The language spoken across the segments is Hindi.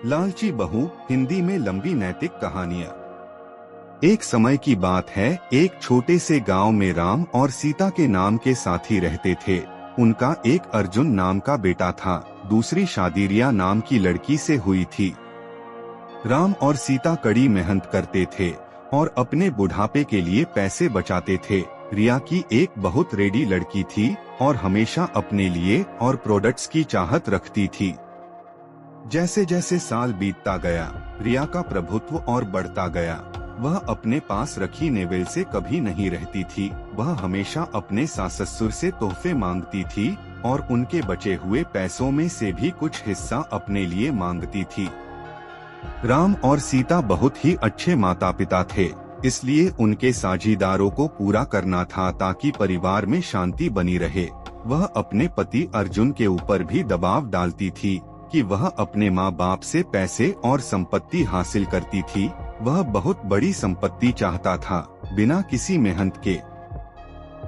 लालची बहू हिंदी में लंबी नैतिक कहानियाँ। एक समय की बात है, एक छोटे से गांव में राम और सीता के नाम के साथी रहते थे। उनका एक अर्जुन नाम का बेटा था, दूसरी शादी रिया नाम की लड़की से हुई थी। राम और सीता कड़ी मेहनत करते थे और अपने बुढ़ापे के लिए पैसे बचाते थे। रिया की एक बहुत रेडी लड़की थी और हमेशा अपने लिए और प्रोडक्ट्स की चाहत रखती थी। जैसे जैसे साल बीतता गया, रिया का प्रभुत्व और बढ़ता गया। वह अपने पास रखी नेवेल से कभी नहीं रहती थी। वह हमेशा अपने सास ससुर से तोहफे मांगती थी और उनके बचे हुए पैसों में से भी कुछ हिस्सा अपने लिए मांगती थी। राम और सीता बहुत ही अच्छे माता पिता थे, इसलिए उनके साझीदारों को पूरा करना था ताकि परिवार में शांति बनी रहे। वह अपने पति अर्जुन के ऊपर भी दबाव डालती थी कि वह अपने माँ बाप से पैसे और संपत्ति हासिल करती थी। वह बहुत बड़ी संपत्ति चाहता था, बिना किसी मेहनत के।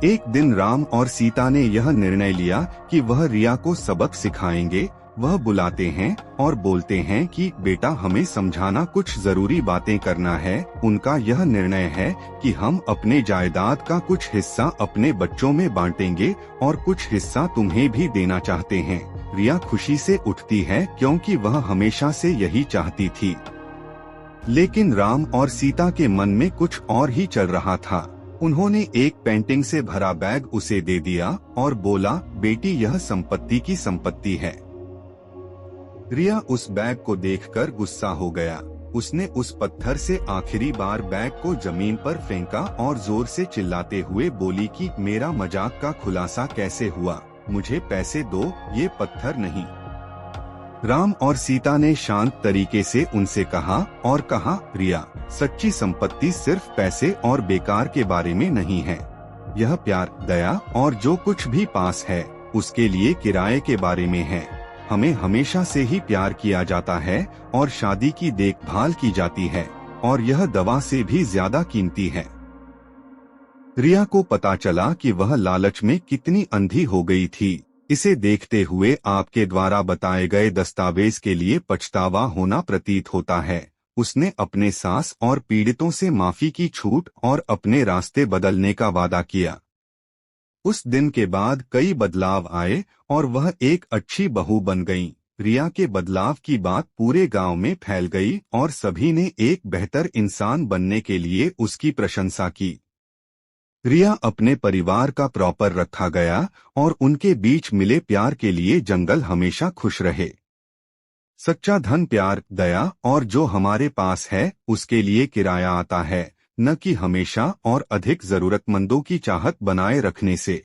एक दिन राम और सीता ने यह निर्णय लिया कि वह रिया को सबक सिखाएंगे। वह बुलाते हैं और बोलते हैं कि बेटा, हमें समझाना, कुछ जरूरी बातें करना है। उनका यह निर्णय है कि हम अपने जायदाद का कुछ हिस्सा अपने बच्चों में बांटेंगे और कुछ हिस्सा तुम्हें भी देना चाहते हैं। रिया खुशी से उठती है क्योंकि वह हमेशा से यही चाहती थी। लेकिन राम और सीता के मन में कुछ और ही चल रहा था। उन्होंने एक पेंटिंग से भरा बैग उसे दे दिया और बोला, बेटी, यह संपत्ति की संपत्ति है। रिया उस बैग को देखकर गुस्सा हो गया। उसने उस पत्थर से आखिरी बार बैग को जमीन पर फेंका और जोर से चिल्लाते हुए बोली कि मेरा मजाक का खुलासा कैसे हुआ? मुझे पैसे दो, ये पत्थर नहीं। राम और सीता ने शांत तरीके से उनसे कहा और कहा, रिया, सच्ची संपत्ति सिर्फ पैसे और बेकार के बारे में नहीं है। यह प्यार, दया और जो कुछ भी पास है उसके लिए किराए के बारे में है। हमें हमेशा से ही प्यार किया जाता है और शादी की देखभाल की जाती है, और यह दवा से भी ज्यादा कीमती है। रिया को पता चला कि वह लालच में कितनी अंधी हो गई थी। इसे देखते हुए आपके द्वारा बताए गए दस्तावेज के लिए पछतावा होना प्रतीत होता है। उसने अपने सास और पीड़ितों से माफी की छूट और अपने रास्ते बदलने का वादा किया। उस दिन के बाद कई बदलाव आए और वह एक अच्छी बहू बन गईं। रिया के बदलाव की बात पूरे गांव में फैल गई और सभी ने एक बेहतर इंसान बनने के लिए उसकी प्रशंसा की। रिया अपने परिवार का प्रॉपर रखा गया और उनके बीच मिले प्यार के लिए जंगल हमेशा खुश रहे। सच्चा धन प्यार, दया और जो हमारे पास है उसके लिए किराया आता है, न कि हमेशा और अधिक जरूरतमंदों की चाहत बनाए रखने से।